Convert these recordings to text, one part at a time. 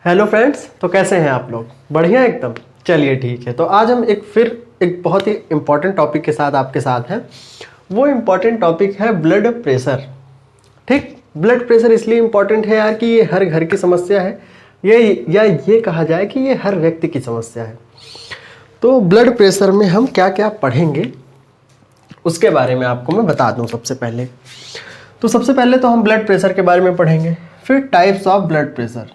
Hello friends, तो कैसे हैं आप लोग? बढ़िया एकदम। चलिए ठीक है, तो आज हम एक बहुत ही इम्पॉर्टेंट टॉपिक के साथ आपके साथ हैं। वो इम्पॉर्टेंट टॉपिक है ब्लड प्रेशर। ठीक, ब्लड प्रेशर इसलिए इम्पॉर्टेंट है यार कि ये हर घर की समस्या है, ये कहा जाए कि ये हर व्यक्ति की समस्या है। तो ब्लड प्रेशर में हम क्या क्या पढ़ेंगे उसके बारे में आपको मैं बता दूं। सबसे पहले तो हम ब्लड प्रेशर के बारे में पढ़ेंगे, फिर टाइप्स ऑफ ब्लड प्रेशर।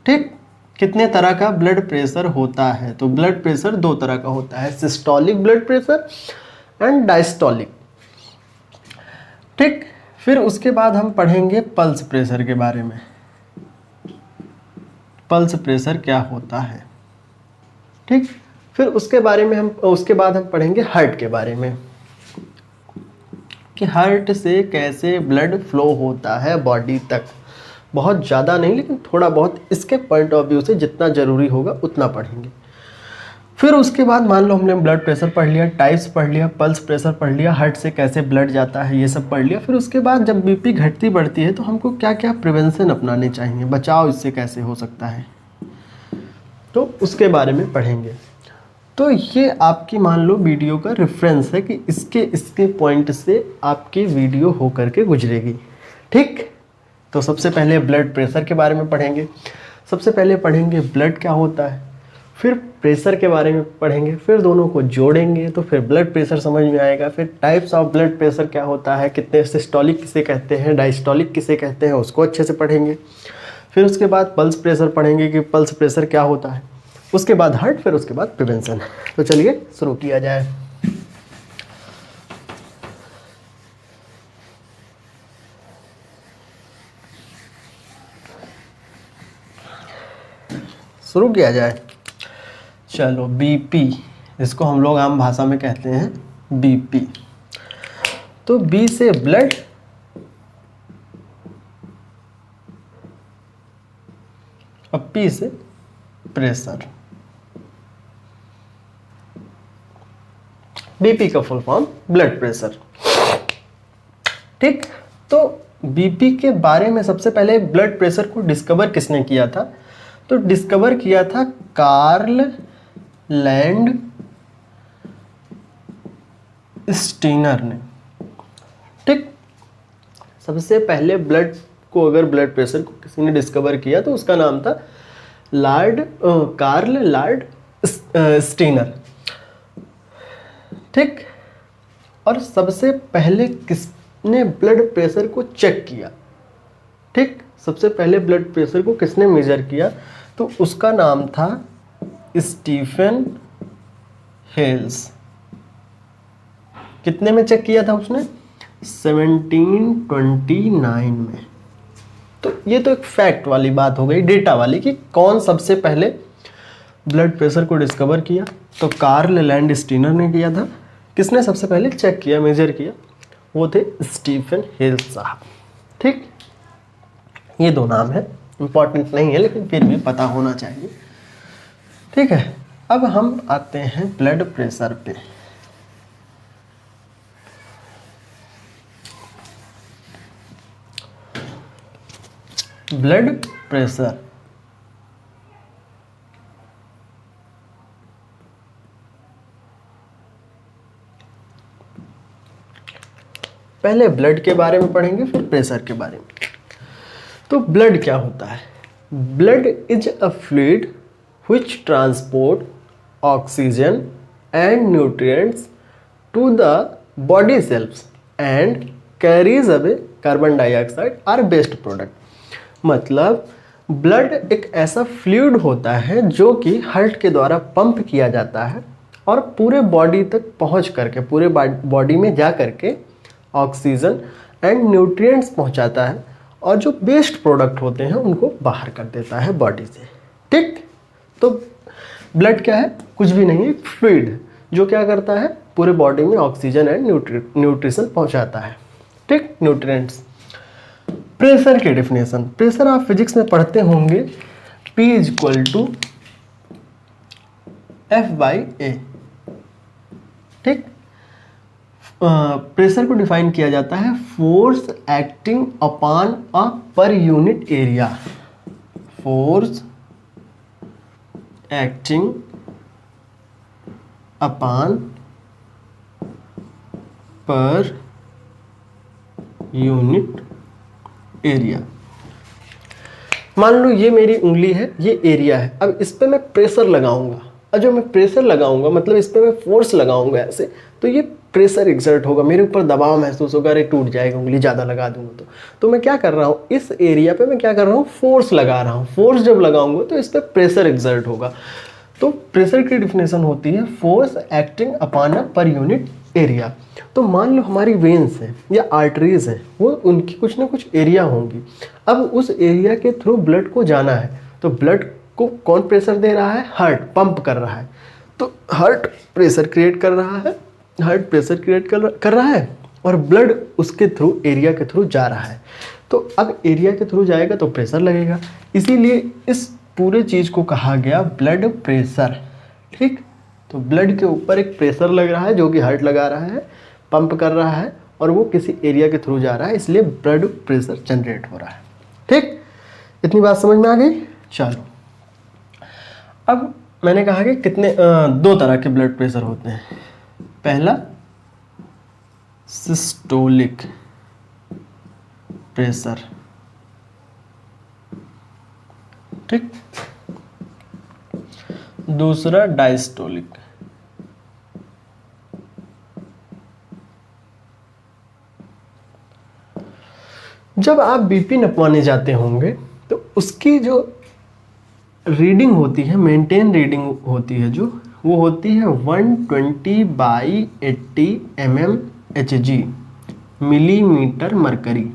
ठीक, कितने तरह का ब्लड प्रेशर होता है? तो ब्लड प्रेशर दो तरह का होता है, systolic blood pressure and diastolic. ठीक, फिर उसके बाद हम पढ़ेंगे पल्स प्रेशर के बारे में। पल्स प्रेशर क्या होता है? ठीक, फिर उसके बाद हम पढ़ेंगे हार्ट के बारे में कि हार्ट से कैसे ब्लड फ्लो होता है बॉडी तक। बहुत ज़्यादा नहीं, लेकिन थोड़ा बहुत इसके पॉइंट ऑफ व्यू से जितना ज़रूरी होगा उतना पढ़ेंगे। फिर उसके बाद मान लो हमने ब्लड प्रेशर पढ़ लिया, टाइप्स पढ़ लिया, पल्स प्रेशर पढ़ लिया, हार्ट से कैसे ब्लड जाता है ये सब पढ़ लिया। फिर उसके बाद जब बीपी घटती बढ़ती है तो हमको क्या क्या प्रिवेंशन अपनाने चाहिए, बचाव इससे कैसे हो सकता है, तो उसके बारे में पढ़ेंगे। तो ये आपकी मान लो वीडियो का रेफरेंस है कि इसके पॉइंट से आपकी वीडियो हो करके गुजरेगी। ठीक, तो सबसे पहले ब्लड प्रेशर के बारे में पढ़ेंगे। सबसे पहले पढ़ेंगे ब्लड क्या होता है, फिर प्रेशर के बारे में पढ़ेंगे, फिर दोनों को जोड़ेंगे तो फिर ब्लड प्रेशर समझ में आएगा। फिर टाइप्स ऑफ ब्लड प्रेशर क्या होता है, कितने सिस्टोलिक किसे कहते हैं, डायस्टोलिक किसे कहते हैं, उसको अच्छे से पढ़ेंगे। फिर उसके बाद पल्स प्रेशर पढ़ेंगे कि पल्स प्रेशर क्या होता है। उसके बाद हार्ट, फिर उसके बाद प्रिवेंशन। तो चलिए शुरू किया जाए। शुरू किया जाए। चलो, बीपी, जिसको हम लोग आम भाषा में कहते हैं बीपी। तो बी से ब्लड, और पी से प्रेशर। बीपी का फुल फॉर्म ब्लड प्रेशर। ठीक, तो बीपी के बारे में सबसे पहले ब्लड प्रेशर को डिस्कवर किसने किया था? तो डिस्कवर किया था कार्ल लैंड स्टीनर ने। ठीक, सबसे पहले ब्लड प्रेशर को किसी ने डिस्कवर किया तो उसका नाम था कार्ल लॉर्ड स्टीनर। ठीक, और सबसे पहले किसने ब्लड प्रेशर को चेक किया? ठीक, सबसे पहले ब्लड प्रेशर को किसने मेजर किया? तो उसका नाम था स्टीफन हेल्स। कितने में चेक किया था उसने? 1729 में। तो ये तो एक फैक्ट वाली बात हो गई, डेटा वाली, कि कौन सबसे पहले ब्लड प्रेशर को डिस्कवर किया। तो कार्ल लैंड स्टीनर ने किया था। किसने सबसे पहले चेक किया, मेजर किया? वो थे स्टीफन हेल्स साहब। ठीक, ये दो नाम है, इंपॉर्टेंट नहीं है लेकिन फिर भी पता होना चाहिए। ठीक है, अब हम आते हैं ब्लड प्रेशर पे। ब्लड प्रेशर पहले ब्लड के बारे में पढ़ेंगे, फिर प्रेशर के बारे में। तो ब्लड क्या होता है? Blood is a fluid which transport oxygen and nutrients to the body cells and carries away carbon dioxide or waste product। मतलब ब्लड एक ऐसा फ्लूइड होता है जो कि हार्ट के द्वारा पंप किया जाता है और पूरे बॉडी तक पहुंच करके, पूरे बॉडी में जा करके ऑक्सीजन एंड न्यूट्रिएंट्स पहुंचाता है और जो वेस्ट प्रोडक्ट होते हैं उनको बाहर कर देता है बॉडी से। ठीक, तो ब्लड क्या है? कुछ भी नहीं, एक फ्लूइड है जो क्या करता है, पूरे बॉडी में ऑक्सीजन एंड न्यूट्रिशन पहुंचाता है। ठीक, न्यूट्रिएंट्स। प्रेशर की डेफिनेशन, प्रेशर आप फिजिक्स में पढ़ते होंगे, P = F/A। ठीक, प्रेशर को डिफाइन किया जाता है force acting upon a per unit area. Force acting upon per unit area. मान लो ये मेरी उंगली है, ये एरिया है। अब इस पे मैं प्रेशर लगाऊंगा, और जो मैं प्रेशर लगाऊंगा मतलब इस पे मैं फोर्स लगाऊंगा ऐसे, तो ये प्रेशर एक्सर्ट होगा, मेरे ऊपर दबाव महसूस होगा, अरे टूट जाएगा उंगली ज़्यादा लगा दूंगा तो मैं क्या कर रहा हूँ, इस एरिया पे मैं क्या कर रहा हूँ, फोर्स लगा रहा हूँ। फोर्स जब लगाऊंगा तो इस पर प्रेशर एक्सर्ट होगा। तो प्रेशर की डिफिनेशन होती है force acting upon a per unit area. तो मान लो हमारी वेन्स हैं या आर्टरीज हैं, वो उनकी कुछ ना कुछ एरिया होंगी। अब उस एरिया के थ्रू ब्लड को जाना है, तो ब्लड को कौन प्रेशर दे रहा है, हार्ट पंप कर रहा है। तो हार्ट प्रेशर क्रिएट कर रहा है, हार्ट प्रेशर क्रिएट कर रहा है, और ब्लड उसके थ्रू एरिया के थ्रू जा रहा है। तो अब एरिया के थ्रू जाएगा तो प्रेशर लगेगा, इसीलिए इस पूरे चीज़ को कहा गया ब्लड प्रेशर। ठीक, तो ब्लड के ऊपर एक प्रेशर लग रहा है जो कि हार्ट लगा रहा है, पंप कर रहा है, और वो किसी एरिया के थ्रू जा रहा है, इसलिए ब्लड प्रेशर जनरेट हो रहा है। ठीक, इतनी बात समझ में आ गई। चलो, अब मैंने कहा कि कितने दो तरह के ब्लड प्रेशर होते हैं। पहला सिस्टोलिक प्रेशर, ठीक, दूसरा डायस्टोलिक। जब आप बीपी नपवाने जाते होंगे तो उसकी जो रीडिंग होती है, मेंटेन रीडिंग होती है जो, वो होती है 120/80 mmHg, मिलीमीटर मरकरी।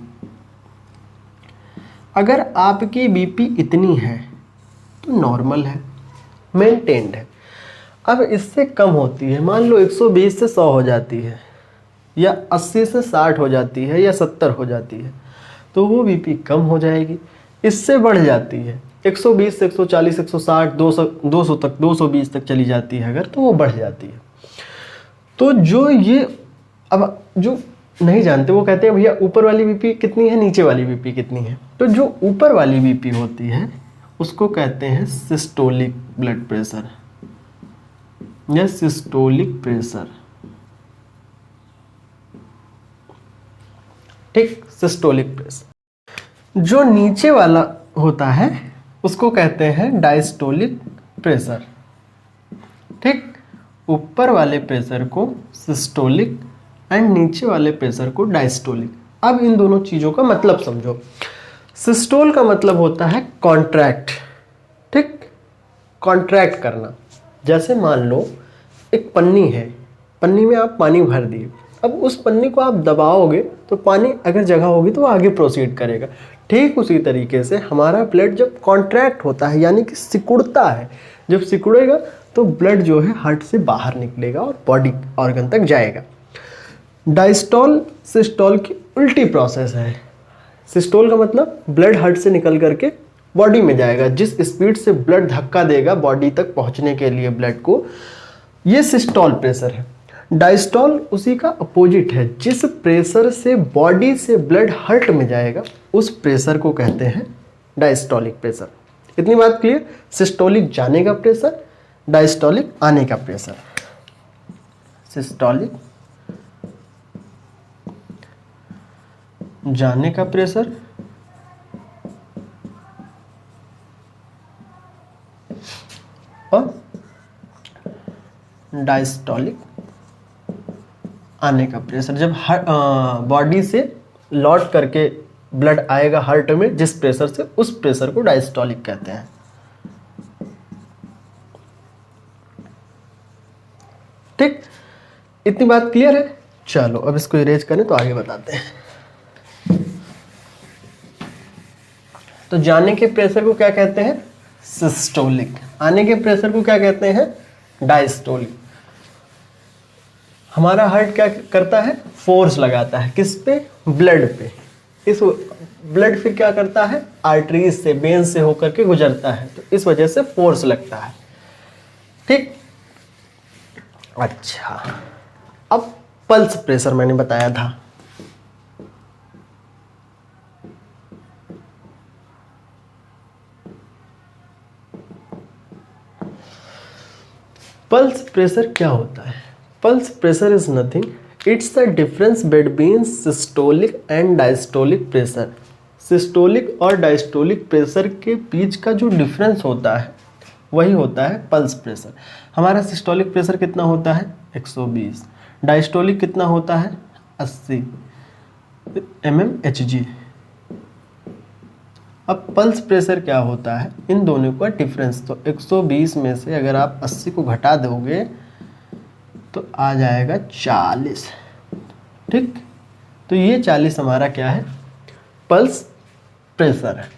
अगर आपकी बीपी इतनी है तो नॉर्मल है, मेंटेन्ड है। अब इससे कम होती है, मान लो 120 से 100 हो जाती है, या 80 से 60 हो जाती है, या 70 हो जाती है, तो वो बीपी कम हो जाएगी। इससे बढ़ जाती है 120 से 140, 160, 200 तक, 220 तक चली जाती है अगर, तो वो बढ़ जाती है। तो जो ये, अब जो नहीं जानते वो कहते हैं भैया ऊपर वाली बीपी कितनी है, नीचे वाली बीपी कितनी है। तो जो ऊपर वाली बीपी होती है उसको कहते हैं सिस्टोलिक ब्लड प्रेशर या सिस्टोलिक प्रेशर। ठीक, सिस्टोलिक प्रेशर। जो नीचे वाला होता है उसको कहते हैं डायस्टोलिक प्रेशर। ठीक, ऊपर वाले प्रेशर को सिस्टोलिक एंड नीचे वाले प्रेशर को डायस्टोलिक। अब इन दोनों चीज़ों का मतलब समझो। सिस्टोल का मतलब होता है कॉन्ट्रैक्ट, ठीक, कॉन्ट्रैक्ट करना। जैसे मान लो एक पन्नी है, पन्नी में आप पानी भर दिए, अब उस पन्नी को आप दबाओगे तो पानी अगर जगह होगी तो वो आगे प्रोसीड करेगा। ठीक उसी तरीके से हमारा ब्लड जब कॉन्ट्रैक्ट होता है यानी कि सिकुड़ता है, जब सिकुड़ेगा तो ब्लड जो है हार्ट से बाहर निकलेगा और बॉडी ऑर्गन तक जाएगा। डायस्टोल सिस्टोल की उल्टी प्रोसेस है। सिस्टोल का मतलब ब्लड हार्ट से निकल करके बॉडी में जाएगा, जिस स्पीड से ब्लड धक्का देगा बॉडी तक पहुंचने के लिए ब्लड को, ये सिस्टोल प्रेशर है। डायस्टोल उसी का अपोजिट है, जिस प्रेशर से बॉडी से ब्लड हार्ट में जाएगा उस प्रेशर को कहते हैं डायस्टोलिक प्रेशर। इतनी बात क्लियर। सिस्टोलिक जाने का प्रेशर, डायस्टोलिक आने का प्रेशर। सिस्टोलिक जाने का प्रेशर, और डायस्टोलिक आने का प्रेशर। जब बॉडी से लौट करके ब्लड आएगा हार्ट में जिस प्रेशर से, उस प्रेशर को डायस्टोलिक कहते हैं। ठीक, इतनी बात क्लियर है। चलो अब इसको इरेज करें तो आगे बताते हैं। तो जाने के प्रेशर को क्या कहते हैं, सिस्टोलिक। आने के प्रेशर को क्या कहते हैं, डायस्टोलिक। हमारा हार्ट क्या करता है, फोर्स लगाता है किस पे, ब्लड पे। इस ब्लड फिर क्या करता है, आर्टरीज से, वेन से होकर के गुजरता है, तो इस वजह से फोर्स लगता है। ठीक, अच्छा, अब पल्स प्रेशर मैंने बताया था। पल्स प्रेशर क्या होता है? Pulse pressure is nothing, it's the difference between systolic and diastolic pressure. Systolic और डायस्टोलिक प्रेशर के बीच का जो डिफरेंस होता है वही होता है पल्स प्रेशर। हमारा सिस्टोलिक प्रेशर कितना होता है? 120। डायस्टोलिक कितना होता है? 80 mmHg। अब पल्स प्रेशर क्या होता है? इन दोनों का डिफरेंस। तो 120 में से अगर आप 80 को घटा दोगे तो आ जाएगा 40। ठीक, तो ये 40 हमारा क्या है? पल्स प्रेशर है।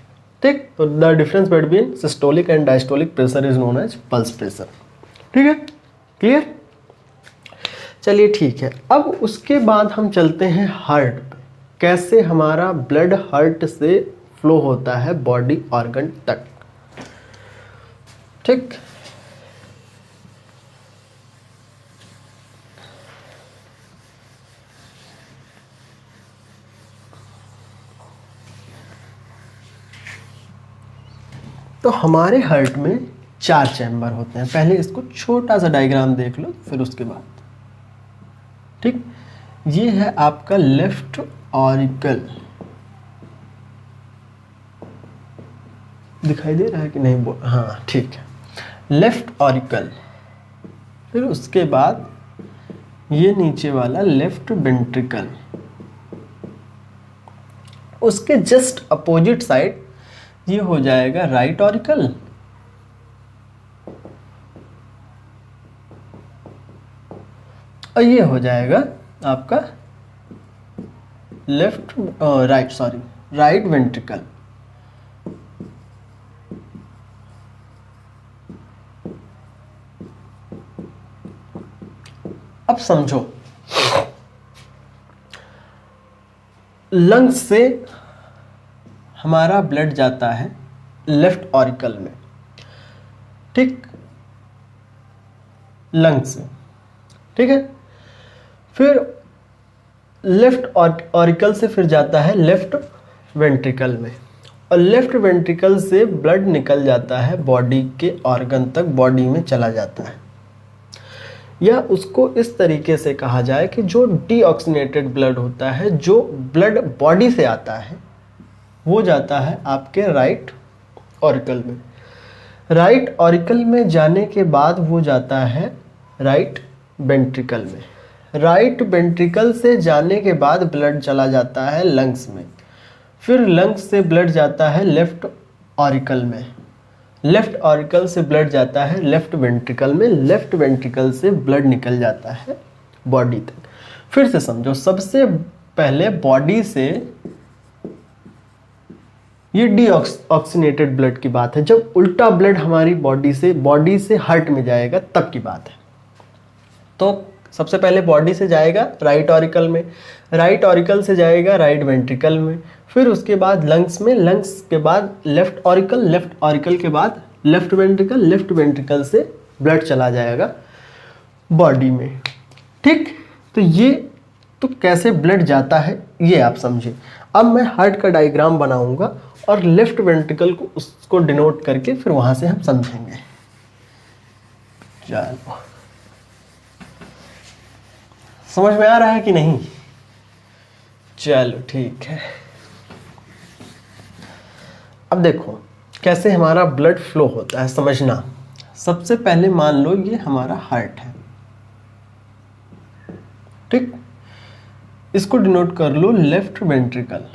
ठीक, तो the difference between systolic and diastolic pressure is known as pulse pressure. ठीक है, क्लियर? चलिए ठीक है, अब उसके बाद हम चलते हैं हार्ट पे। कैसे हमारा ब्लड हार्ट से फ्लो होता है बॉडी ऑर्गन तक। ठीक, तो हमारे हार्ट में 4 चैम्बर होते हैं। पहले इसको छोटा सा डायग्राम देख लो, फिर उसके बाद। ठीक, ये है आपका लेफ्ट ऑरिकल। दिखाई दे रहा है कि नहीं? हाँ ठीक है, लेफ्ट ऑरिकल। फिर उसके बाद ये नीचे वाला लेफ्ट वेंट्रिकल। उसके जस्ट अपोजिट साइड ये हो जाएगा राइट ऑरिकल। और ये हो जाएगा आपका राइट वेंट्रिकल। अब समझो, लंग्स से हमारा ब्लड जाता है लेफ्ट ऑरिकल में। ठीक, लंग्स से। ठीक है, फिर लेफ्ट ऑरिकल से फिर जाता है लेफ्ट वेंट्रिकल में, और लेफ्ट वेंट्रिकल से ब्लड निकल जाता है बॉडी के ऑर्गन तक, बॉडी में चला जाता है। या उसको इस तरीके से कहा जाए कि जो डीऑक्सीनेटेड ब्लड होता है, जो ब्लड बॉडी से आता है, वो जाता है आपके राइट ऑरिकल में। राइट ऑरिकल में जाने के बाद वो जाता है राइट वेंट्रिकल में। राइट वेंट्रिकल से जाने के बाद ब्लड चला जाता है लंग्स में। फिर लंग्स से ब्लड जाता है लेफ्ट ऑरिकल में। लेफ्ट ऑरिकल से ब्लड जाता है लेफ्ट वेंट्रिकल में। लेफ्ट वेंट्रिकल से ब्लड निकल जाता है बॉडी तक। फिर से समझो, सबसे पहले बॉडी से, ये डीऑक्सीनेटेड ब्लड की बात है। जब उल्टा ब्लड हमारी बॉडी से हार्ट में जाएगा तब की बात है। तो सबसे पहले बॉडी से जाएगा राइट ऑरिकल में, राइट ऑरिकल से जाएगा राइट वेंट्रिकल में, फिर उसके बाद लंग्स में, लंग्स के बाद लेफ्ट ऑरिकल, लेफ्ट ऑरिकल के बाद लेफ्ट वेंट्रिकल, लेफ्ट वेंट्रिकल से ब्लड चला जाएगा बॉडी में। ठीक, तो ये तो कैसे ब्लड जाता है ये आप समझे। अब मैं हार्ट का डायग्राम बनाऊंगा और लेफ्ट वेंट्रिकल को उसको डिनोट करके फिर वहां से हम समझेंगे। चलो, समझ में आ रहा है कि नहीं? चलो ठीक है। अब देखो कैसे हमारा ब्लड फ्लो होता है, समझना। सबसे पहले मान लो ये हमारा हार्ट है। ठीक, इसको डिनोट कर लो लेफ्ट वेंट्रिकल।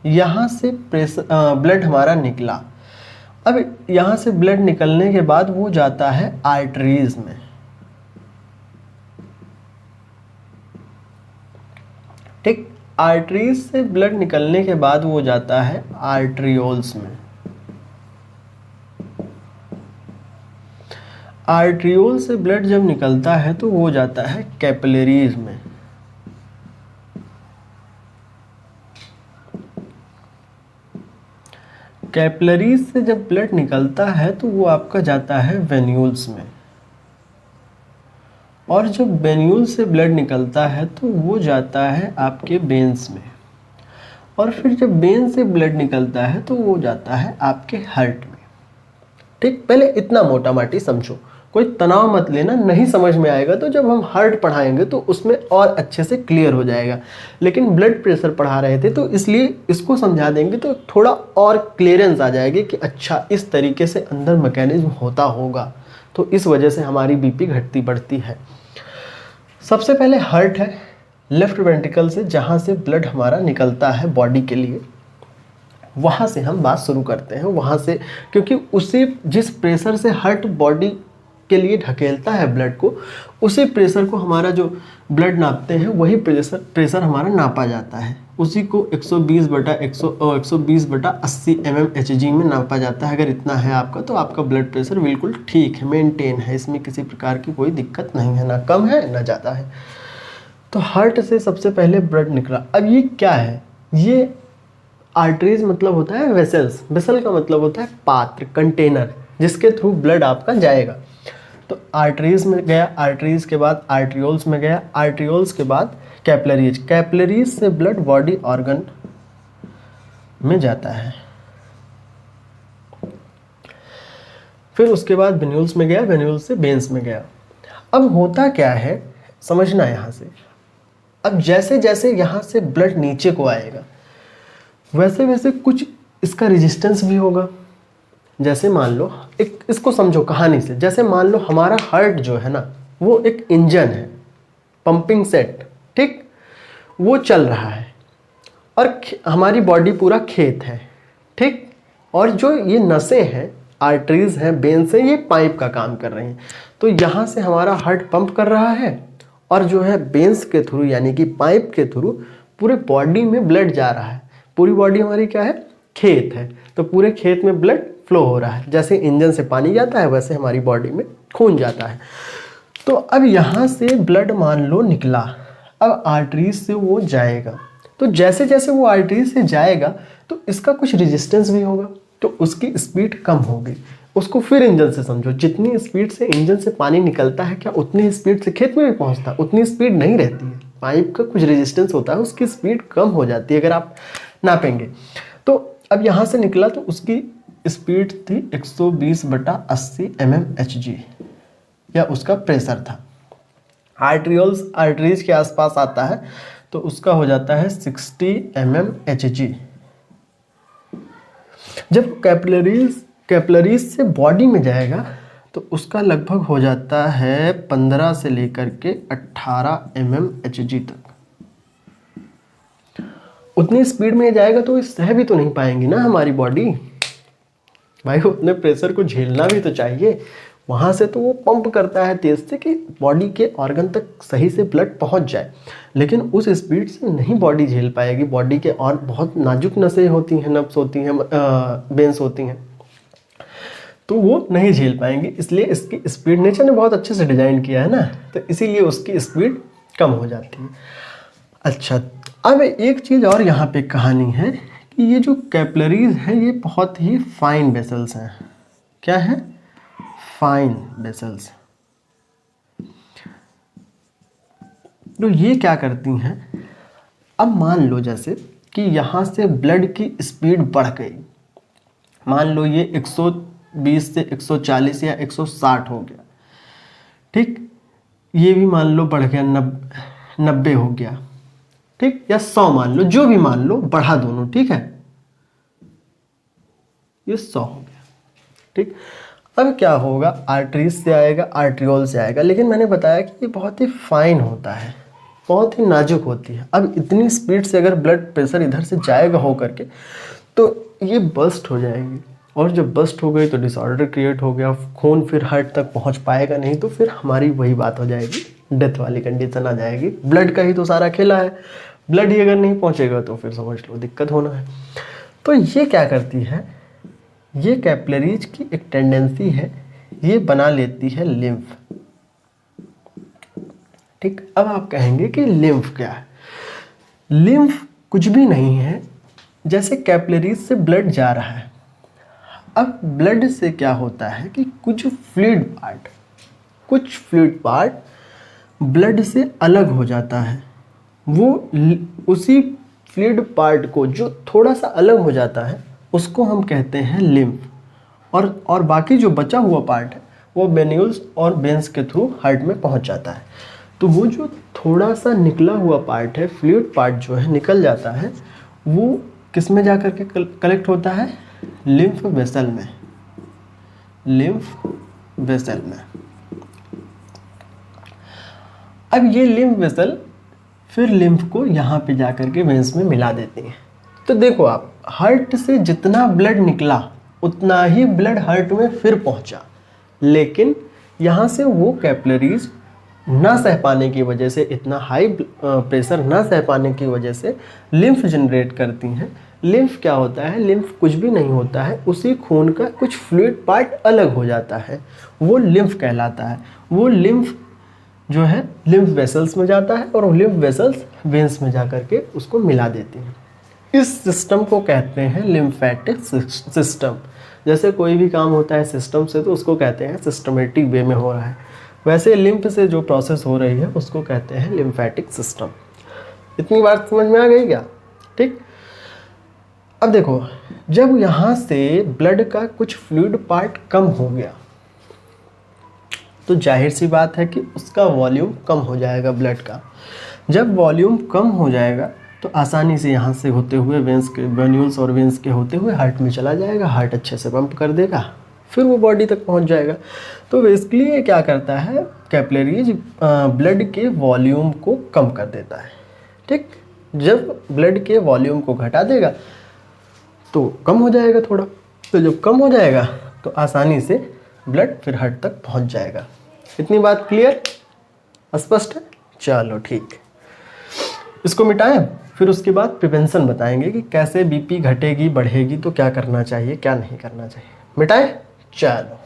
यहां से ब्लड हमारा निकला। अब यहां से ब्लड निकलने के बाद वो जाता है आर्टरीज में। ठीक, आर्टरीज से ब्लड निकलने के बाद वो जाता है आर्ट्रियोल्स में। आर्ट्रियोल से ब्लड जब निकलता है तो वो जाता है कैपिलरीज में। कैपिलरीज से जब ब्लड निकलता है तो वो आपका जाता है वेन्यूल्स में। और जब वेन्यूल से ब्लड निकलता है तो वो जाता है आपके वेन्स में। और फिर जब वेन से ब्लड निकलता है तो वो जाता है आपके हार्ट में। ठीक, पहले इतना मोटा माटी समझो, कोई तनाव मत लेना, नहीं समझ में आएगा तो जब हम हार्ट पढ़ाएंगे तो उसमें और अच्छे से क्लियर हो जाएगा। लेकिन ब्लड प्रेशर पढ़ा रहे थे तो इसलिए इसको समझा देंगे तो थोड़ा और क्लियरेंस आ जाएगी कि अच्छा इस तरीके से अंदर मैकेनिज्म होता होगा, तो इस वजह से हमारी बीपी घटती बढ़ती है। सबसे पहले हार्ट है, लेफ्ट वेंट्रिकल से जहाँ से ब्लड हमारा निकलता है बॉडी के लिए, वहाँ से हम बात शुरू करते हैं। वहाँ से, क्योंकि उसी जिस प्रेशर से हार्ट बॉडी के लिए ढकेलता है ब्लड को, उसी प्रेशर को हमारा जो ब्लड नापते हैं वही प्रेशर हमारा नापा जाता है। उसी को 120/80 mmHg में नापा जाता है। अगर इतना है आपका तो आपका ब्लड प्रेशर बिल्कुल ठीक है, मेंटेन है, इसमें किसी प्रकार की कोई दिक्कत नहीं है, ना कम है ना ज़्यादा है। तो हार्ट से सबसे पहले ब्लड निकला। अब ये क्या है, ये आर्टरीज मतलब होता है वेसल्स, वेसल का मतलब होता है पात्र, कंटेनर, जिसके थ्रू ब्लड आपका जाएगा। तो आर्टरीज में गया, आर्टरीज के बाद आर्ट्रियोल्स में गया, आर्ट्रियोल्स के बाद कैपिलरीज, कैपिलरीज से ब्लड बॉडी ऑर्गन में जाता है। फिर उसके बाद वेन्यूल्स में गया, वेन्यूल्स से वेन्स में गया। अब होता क्या है समझना यहाँ से, अब जैसे जैसे यहाँ से ब्लड नीचे को आएगा वैसे वैसे कुछ इसका रेजिस्टेंस भी होगा। जैसे मान लो, एक इसको समझो कहानी से, जैसे मान लो हमारा हार्ट जो है ना वो एक इंजन है, पंपिंग सेट, ठीक, वो चल रहा है, और हमारी बॉडी पूरा खेत है, ठीक, और जो ये नसें हैं, आर्टरीज हैं, वेन्स हैं, ये पाइप का काम कर रही हैं। तो यहाँ से हमारा हार्ट पंप कर रहा है और जो है वेन्स के थ्रू यानी कि पाइप के थ्रू पूरे बॉडी में ब्लड जा रहा है। पूरी बॉडी हमारी क्या है, खेत है, तो पूरे खेत में ब्लड फ्लो हो रहा है। जैसे इंजन से पानी जाता है वैसे हमारी बॉडी में खून जाता है। तो अब यहाँ से ब्लड मान लो निकला, अब आर्टरीज से वो जाएगा, तो जैसे जैसे वो आर्टरीज से जाएगा तो इसका कुछ रेजिस्टेंस भी होगा, तो उसकी स्पीड कम होगी। उसको फिर इंजन से समझो, जितनी स्पीड से इंजन से पानी निकलता है क्या उतनी स्पीड से खेत में भी पहुँचता, उतनी स्पीड नहीं रहती है। पाइप का कुछ रेजिस्टेंस होता है, उसकी स्पीड कम हो जाती है अगर आप नापेंगे। तो अब यहाँ से निकला तो उसकी स्पीड थी 120/80 mmHg, या उसका प्रेशर था। आर्ट्रियोल्स आर्टरीज के आसपास आता है तो उसका हो जाता है 60 mmHg। जब कैपिलरीज से बॉडी में जाएगा तो उसका लगभग हो जाता है 15 से लेकर के 18 mmHg तक। उतनी स्पीड में जाएगा तो सह भी तो नहीं पाएंगी ना हमारी बॉडी, भाई उतने प्रेशर को झेलना भी तो चाहिए। वहाँ से तो वो पंप करता है तेज से कि बॉडी के ऑर्गन तक सही से ब्लड पहुँच जाए, लेकिन उस स्पीड से नहीं बॉडी झेल पाएगी। बॉडी के और बहुत नाजुक नसें होती हैं, नब्स होती हैं, वेन्स होती हैं, तो वो नहीं झेल पाएंगे। इसलिए इसकी स्पीड नेचर ने बहुत अच्छे से डिज़ाइन किया है ना, तो इसीलिए उसकी स्पीड कम हो जाती है। अच्छा, अब एक चीज़ और यहाँ पे कहानी है कि ये जो कैपिलरीज हैं ये बहुत ही फाइन वेसल्स हैं। क्या है? Fine vessels. तो ये क्या करती हैं, अब मान लो जैसे कि यहाँ से ब्लड की स्पीड बढ़ गई, मान लो ये 120 से 140 या 160 हो गया, ठीक, ये भी मान लो बढ़ गया 90 हो गया, ठीक, या 100 मान लो, जो भी मान लो, बढ़ा दोनों, ठीक है, ये 100 हो गया, ठीक। अब क्या होगा, आर्टरीज से आएगा, आर्ट्रियोल से आएगा, लेकिन मैंने बताया कि ये बहुत ही फाइन होता है, बहुत ही नाजुक होती है। अब इतनी स्पीड से अगर ब्लड प्रेशर इधर से जाएगा हो करके तो ये बस्ट हो जाएगी, और जब बस्ट हो गई तो डिसऑर्डर क्रिएट हो गया, खून फिर हार्ट तक पहुंच पाएगा नहीं, तो फिर हमारी वही बात हो जाएगी, डेथ वाली कंडीशन आ जाएगी। ब्लड का ही तो सारा खेला है, ब्लड ही अगर नहीं पहुंचेगा तो फिर समझ लो दिक्कत होना है। तो ये क्या करती है, ये कैपिलरीज की एक टेंडेंसी है, ये बना लेती है लिम्फ, ठीक। अब आप कहेंगे कि लिम्फ क्या है? लिम्फ कुछ भी नहीं है, जैसे कैपिलरीज से ब्लड जा रहा है, अब ब्लड से क्या होता है कि कुछ फ्लूइड पार्ट ब्लड से अलग हो जाता है, वो उसी फ्लूइड पार्ट को जो थोड़ा सा अलग हो जाता है उसको हम कहते हैं लिम्फ, और बाकी जो बचा हुआ पार्ट है वो वेन्यूल्स और वेन्स के थ्रू हार्ट में पहुंच जाता है। तो वो जो थोड़ा सा निकला हुआ पार्ट है, फ्लूइड पार्ट जो है निकल जाता है, वो किस में जा कर के कलेक्ट होता है? लिम्फ वेसल में, लिम्फ वेसल में। अब ये लिम्फ वेसल फिर लिम्फ को यहाँ पे जा कर के वेंस में मिला देती हैं। तो देखो आप, हार्ट से जितना ब्लड निकला उतना ही ब्लड हार्ट में फिर पहुँचा, लेकिन यहाँ से वो कैपिलरीज ना सह पाने की वजह से, इतना हाई प्रेशर ना सह पाने की वजह से लिम्फ जनरेट करती हैं। लिम्फ क्या होता है? लिम्फ कुछ भी नहीं होता है, उसी खून का कुछ फ्लूइड पार्ट अलग हो जाता है, वो लिम्फ कहलाता है। वो लिम्फ जो है लिम्फ वेसल्स में जाता है और वो लिम्फ वेसल्स वेंस में जा कर के उसको मिला देती हैं। इस सिस्टम को कहते हैं लिम्फेटिक सिस्टम। जैसे कोई भी काम होता है सिस्टम से तो उसको कहते हैं सिस्टमेटिक वे में हो रहा है, वैसे लिम्फ से जो प्रोसेस हो रही है उसको कहते हैं लिम्फेटिक सिस्टम। इतनी बात समझ में आ गई क्या? ठीक। अब देखो, जब यहाँ से ब्लड का कुछ फ्लूइड पार्ट कम हो गया तो जाहिर सी बात है कि उसका वॉल्यूम कम हो जाएगा ब्लड का। जब वॉल्यूम कम हो जाएगा तो आसानी से यहाँ से होते हुए वेंस के, वेन्यूल्स और वेंस के होते हुए हार्ट में चला जाएगा, हार्ट अच्छे से पंप कर देगा, फिर वो बॉडी तक पहुँच जाएगा। तो बेसिकली ये क्या करता है? कैपिलरीज ब्लड के वॉल्यूम को कम कर देता है। ठीक। जब ब्लड के वॉल्यूम को घटा देगा तो कम हो जाएगा थोड़ा, तो जब कम हो जाएगा तो आसानी से ब्लड फिर हार्ट तक पहुंच जाएगा। इतनी बात क्लियर, स्पष्ट है? चलो ठीक, इसको मिटाएं, फिर उसके बाद प्रिवेंशन बताएंगे कि कैसे बीपी घटेगी बढ़ेगी तो क्या करना चाहिए क्या नहीं करना चाहिए। मिटाएं? चलो,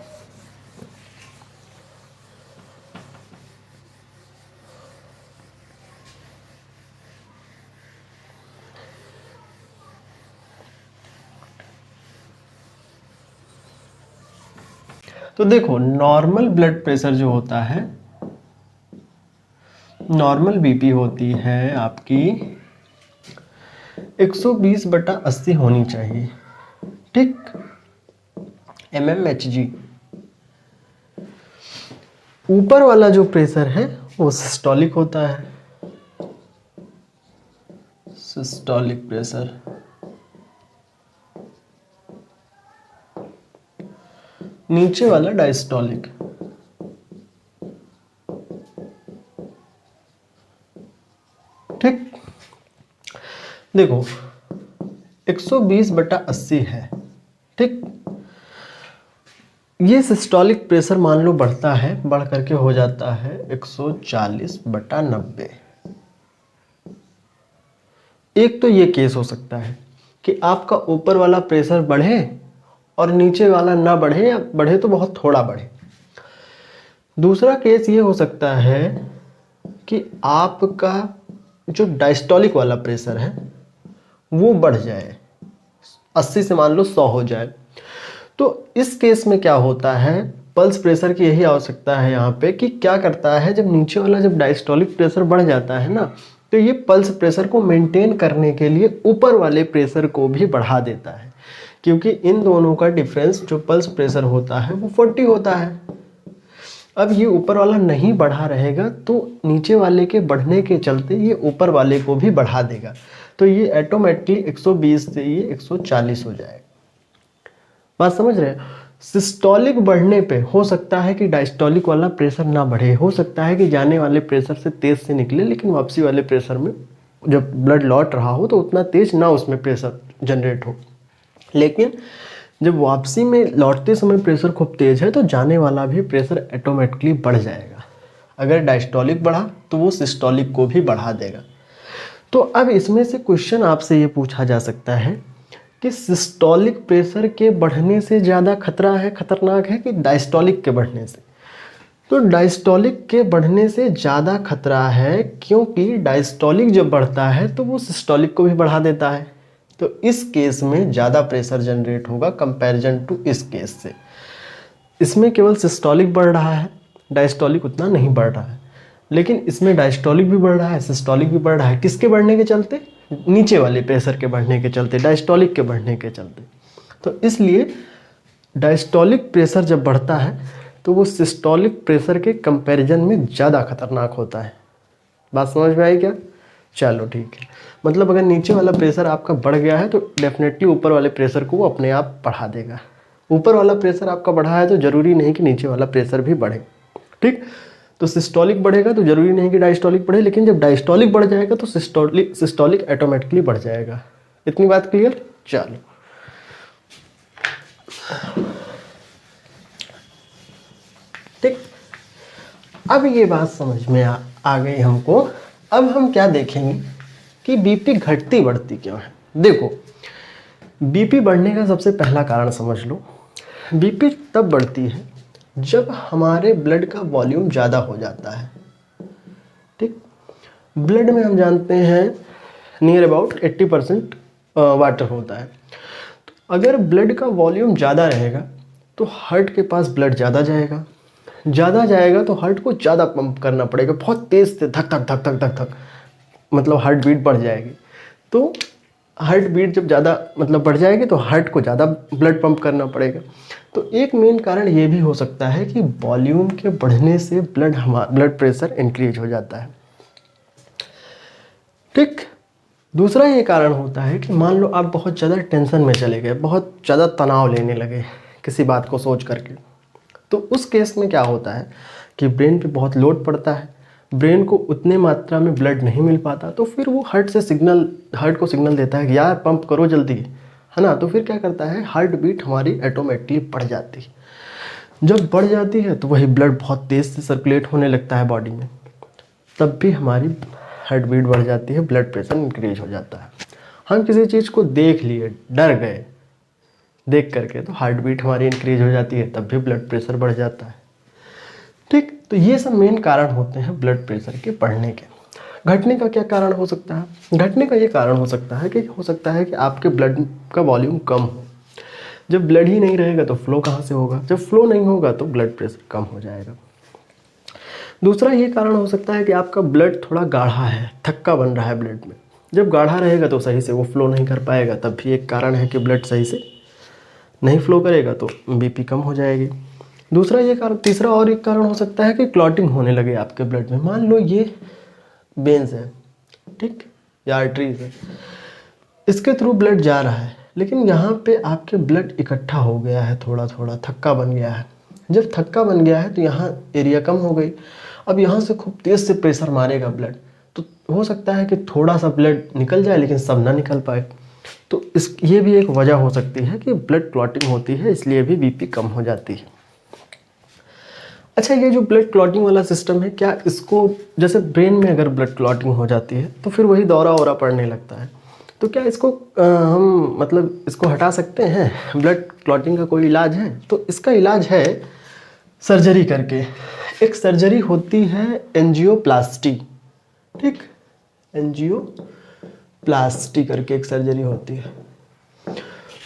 तो देखो, नॉर्मल ब्लड प्रेशर जो होता है, नॉर्मल बीपी होती है आपकी 120/80 होनी चाहिए। ठीक, mmHg। ऊपर वाला जो प्रेशर है वो सिस्टोलिक होता है, सिस्टोलिक प्रेशर। नीचे वाला डायस्टोलिक। ठीक, देखो 120/80 है। ठीक, ये सिस्टोलिक प्रेशर मान लो बढ़ता है, बढ़ करके हो जाता है 140/90। एक तो ये केस हो सकता है कि आपका ऊपर वाला प्रेशर बढ़े और नीचे वाला ना बढ़े, या बढ़े तो बहुत थोड़ा बढ़े। दूसरा केस ये हो सकता है कि आपका जो डायस्टोलिक वाला प्रेशर है वो बढ़ जाए, 80 से मान लो 100 हो जाए। तो इस केस में क्या होता है, पल्स प्रेशर की यही आवश्यकता है यहाँ पे कि क्या करता है, जब नीचे वाला जब डायस्टोलिक प्रेशर बढ़ जाता है ना, तो ये पल्स प्रेशर को मेंटेन करने के लिए ऊपर वाले प्रेशर को भी बढ़ा देता है, क्योंकि इन दोनों का डिफरेंस जो पल्स प्रेशर होता है वो 40 होता है। अब ये ऊपर वाला नहीं बढ़ा रहेगा तो नीचे वाले के बढ़ने के चलते ये ऊपर वाले को भी बढ़ा देगा, तो ये ऑटोमेटिकली 120 से ये 140 हो जाएगा। बात समझ रहे हैं? सिस्टोलिक बढ़ने पे हो सकता है कि डायस्टोलिक वाला प्रेशर ना बढ़े, हो सकता है कि जाने वाले प्रेशर से तेज से निकले, लेकिन वापसी वाले प्रेशर में जब ब्लड लौट रहा हो तो उतना तेज ना उसमें प्रेशर जनरेट हो। लेकिन जब वापसी में लौटते समय प्रेशर खूब तेज है तो जाने वाला भी प्रेशर ऑटोमेटिकली बढ़ जाएगा। अगर डायस्टोलिक बढ़ा तो वो सिस्टोलिक को भी बढ़ा देगा। तो अब इसमें से क्वेश्चन आपसे ये पूछा जा सकता है कि सिस्टोलिक प्रेशर के बढ़ने से ज़्यादा खतरनाक है कि डायस्टोलिक के बढ़ने से? तो डायस्टोलिक के बढ़ने से ज़्यादा खतरा है, क्योंकि डायस्टोलिक जब बढ़ता है तो वो सिस्टोलिक को भी बढ़ा देता है। तो इस केस में ज़्यादा प्रेशर जनरेट होगा कंपैरिजन टू इस केस से। इसमें केवल सिस्टोलिक बढ़ रहा है, डायस्टोलिक उतना नहीं बढ़ रहा है, लेकिन इसमें डायस्टोलिक भी बढ़ रहा है, सिस्टोलिक भी बढ़ रहा है। किसके बढ़ने के चलते? नीचे वाले प्रेशर के बढ़ने के चलते, डायस्टोलिक के बढ़ने के चलते। तो इसलिए डायस्टोलिक प्रेशर जब बढ़ता है तो वो सिस्टोलिक प्रेशर के कंपैरिजन में ज़्यादा खतरनाक होता है। बात समझ में आई क्या? चलो ठीक है। मतलब अगर नीचे वाला प्रेशर आपका बढ़ गया है तो डेफिनेटली ऊपर वाले प्रेशर को वो अपने आप बढ़ा देगा। ऊपर वाला प्रेशर आपका बढ़ा है तो ज़रूरी नहीं कि नीचे वाला प्रेशर भी बढ़े। ठीक, तो सिस्टोलिक बढ़ेगा तो ज़रूरी नहीं कि डायस्टोलिक बढ़े, लेकिन जब डायस्टोलिक बढ़ जाएगा तो सिस्टोलिक ऑटोमेटिकली बढ़ जाएगा। इतनी बात क्लियर? चलो ठीक, अब ये बात समझ में आ गई हमको। अब हम क्या देखेंगे कि बीपी घटती बढ़ती क्यों है। देखो, बीपी बढ़ने का सबसे पहला कारण समझ लो, बीपी तब बढ़ती है जब हमारे ब्लड का वॉल्यूम ज़्यादा हो जाता है। ठीक, ब्लड में हम जानते हैं नियर अबाउट 80% वाटर होता है। तो अगर ब्लड का वॉल्यूम ज़्यादा रहेगा तो हार्ट के पास ब्लड ज़्यादा जाएगा तो हार्ट को ज़्यादा पंप करना पड़ेगा, बहुत तेज़ से धक धक धक धक धक धक, मतलब हार्ट बीट बढ़ जाएगी। तो हार्ट बीट जब ज़्यादा मतलब बढ़ जाएगी तो हार्ट को ज़्यादा ब्लड पंप करना पड़ेगा। तो एक मेन कारण ये भी हो सकता है कि वॉल्यूम के बढ़ने से ब्लड प्रेशर इंक्रीज हो जाता है। ठीक, दूसरा ये कारण होता है कि मान लो आप बहुत ज़्यादा टेंशन में चले गए, बहुत ज़्यादा तनाव लेने लगे किसी बात को सोच करके, तो उस केस में क्या होता है कि ब्रेन पे बहुत लोड पड़ता है, ब्रेन को उतने मात्रा में ब्लड नहीं मिल पाता, तो फिर वो हार्ट को सिग्नल देता है कि यार पंप करो जल्दी, है ना। तो फिर क्या करता है, हार्ट बीट हमारी ऑटोमेटिकली बढ़ जाती है। जब बढ़ जाती है तो वही ब्लड बहुत तेज़ से सर्कुलेट होने लगता है बॉडी में, तब भी हमारी हार्ट बीट बढ़ जाती है, ब्लड प्रेशर इंक्रीज हो जाता है। हम किसी चीज़ को देख लिए, डर गए देख करके, तो हार्ट बीट हमारी इंक्रीज हो जाती है, तब भी ब्लड प्रेशर बढ़ जाता है। ठीक, तो ये सब मेन कारण होते हैं ब्लड प्रेशर के बढ़ने के। घटने का क्या कारण हो सकता है? घटने का ये कारण हो सकता है कि आपके ब्लड का वॉल्यूम कम हो। जब ब्लड ही नहीं रहेगा तो फ्लो कहाँ से होगा, जब फ्लो नहीं होगा तो ब्लड प्रेशर कम हो जाएगा। दूसरा ये कारण हो सकता है कि आपका ब्लड थोड़ा गाढ़ा है, थक्का बन रहा है ब्लड में। जब गाढ़ा रहेगा तो सही से वो फ्लो नहीं कर पाएगा, तब भी एक कारण है कि ब्लड सही से नहीं फ्लो करेगा तो बीपी कम हो जाएगी। दूसरा ये कारण, तीसरा और एक कारण हो सकता है कि क्लॉटिंग होने लगे आपके ब्लड में। मान लो ये वेन्स है, ठीक, या आर्टरीज है, इसके थ्रू ब्लड जा रहा है, लेकिन यहाँ पे आपके ब्लड इकट्ठा हो गया है, थोड़ा थोड़ा थक्का बन गया है। जब थक्का बन गया है तो यहाँ एरिया कम हो गई, अब यहाँ से खूब तेज़ से प्रेशर मारेगा ब्लड, तो हो सकता है कि थोड़ा सा ब्लड निकल जाए लेकिन सब ना निकल पाए। तो ये भी एक वजह हो सकती है कि ब्लड क्लॉटिंग होती है, इसलिए भी बीपी कम हो जाती है। अच्छा, ये जो ब्लड क्लॉटिंग वाला सिस्टम है, क्या इसको, जैसे ब्रेन में अगर ब्लड क्लॉटिंग हो जाती है तो फिर वही दौरा पड़ने लगता है, तो क्या इसको हम मतलब इसको हटा सकते हैं? ब्लड क्लॉटिंग का कोई इलाज है? तो इसका इलाज है सर्जरी करके। एक सर्जरी होती है एंजियोप्लास्टी। ठीक, एंजियोप्लास्टी करके एक सर्जरी होती है।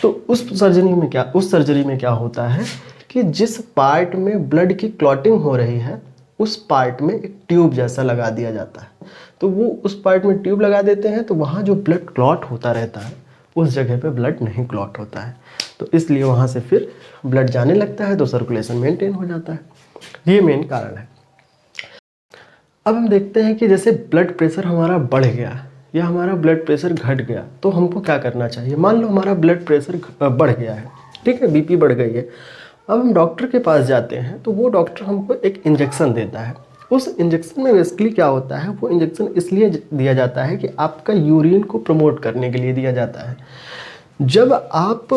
तो उस सर्जरी में क्या होता है कि जिस पार्ट में ब्लड की क्लॉटिंग हो रही है उस पार्ट में एक ट्यूब जैसा लगा दिया जाता है। तो वो उस पार्ट में ट्यूब लगा देते हैं, तो वहाँ जो ब्लड क्लॉट होता रहता है उस जगह पे ब्लड नहीं क्लॉट होता है, तो इसलिए वहाँ से फिर ब्लड जाने लगता है, तो सर्कुलेशन मेंटेन हो जाता है। ये मेन कारण है। अब हम देखते हैं कि जैसे ब्लड प्रेशर हमारा बढ़ गया या हमारा ब्लड प्रेशर घट गया तो हमको क्या करना चाहिए। मान लो हमारा ब्लड प्रेशर बढ़ गया है, ठीक है, बीपी बढ़ गई है। अब हम डॉक्टर के पास जाते हैं तो वो डॉक्टर हमको एक इंजेक्शन देता है। उस इंजेक्शन में बेसिकली क्या होता है, वो इंजेक्शन इसलिए दिया जाता है कि आपका यूरिन को प्रमोट करने के लिए दिया जाता है। जब आप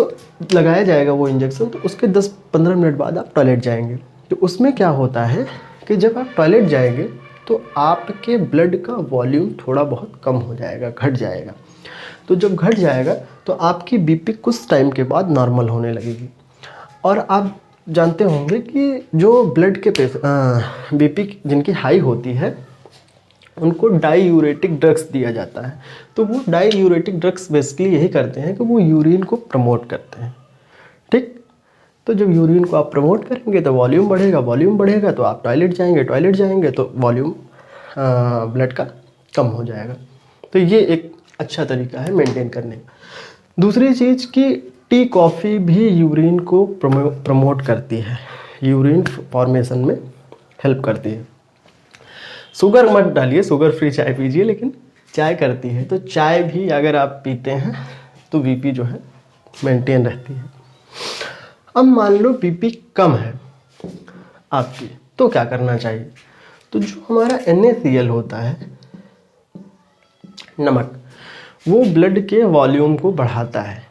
लगाया जाएगा वो इंजेक्शन तो उसके 10-15 मिनट बाद आप टॉयलेट जाएंगे। तो उसमें क्या होता है कि जब आप टॉयलेट जाएंगे तो आपके ब्लड का वॉल्यूम थोड़ा बहुत कम हो जाएगा, घट जाएगा। तो जब घट जाएगा तो आपकी बीपी कुछ टाइम के बाद नॉर्मल होने लगेगी। और आप जानते होंगे कि जो ब्लड के बीपी जिनकी हाई होती है उनको डाईयूरेटिक ड्रग्स दिया जाता है। तो वो डाईयूरेटिक ड्रग्स बेसिकली यही करते हैं कि वो यूरिन को प्रमोट करते हैं। ठीक, तो जब यूरिन को आप प्रमोट करेंगे तो वॉल्यूम बढ़ेगा तो आप टॉयलेट जाएंगे तो वॉल्यूम ब्लड का कम हो जाएगा। तो ये एक अच्छा तरीका है मेंटेन करने का। दूसरी चीज़ कि टी कॉफ़ी भी यूरिन को प्रमोट करती है। यूरिन फॉर्मेशन में हेल्प करती है। शुगर मत डालिए, शुगर फ्री चाय पीजिए, लेकिन चाय करती है। तो चाय भी अगर आप पीते हैं तो बीपी जो है मेंटेन रहती है। अब मान लो बीपी कम है आपकी, तो क्या करना चाहिए? तो जो हमारा NaCl होता है, नमक, वो ब्लड के वॉल्यूम को बढ़ाता है।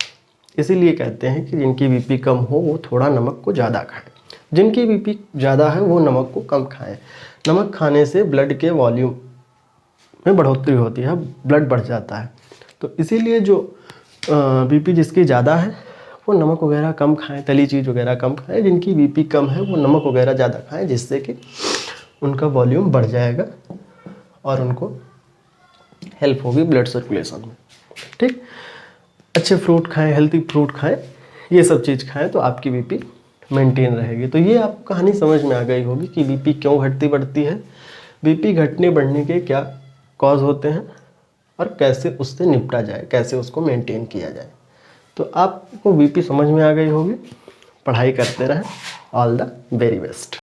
इसीलिए कहते हैं कि जिनकी बीपी कम हो वो थोड़ा नमक को ज़्यादा खाएं, जिनकी बीपी ज़्यादा है वो नमक को कम खाएं। नमक खाने से ब्लड के वॉल्यूम में बढ़ोतरी होती है, ब्लड बढ़ जाता है। तो इसीलिए जो बीपी जिसकी ज़्यादा है वो नमक वगैरह कम खाएं, तली चीज़ वगैरह कम खाएं। जिनकी बीपी कम है वो नमक वगैरह ज़्यादा खाएं, जिससे कि उनका वॉल्यूम बढ़ जाएगा और उनको हेल्प होगी ब्लड सर्कुलेशन में। ठीक, अच्छे फ्रूट खाएं, हेल्दी फ्रूट खाएं, ये सब चीज़ खाएं तो आपकी बीपी मेंटेन रहेगी। तो ये आपको कहानी समझ में आ गई होगी कि बीपी क्यों घटती बढ़ती है, बीपी घटने बढ़ने के क्या कॉज होते हैं और कैसे उससे निपटा जाए, कैसे उसको मेंटेन किया जाए। तो आपको बीपी समझ में आ गई होगी। पढ़ाई करते रहें। All the very best.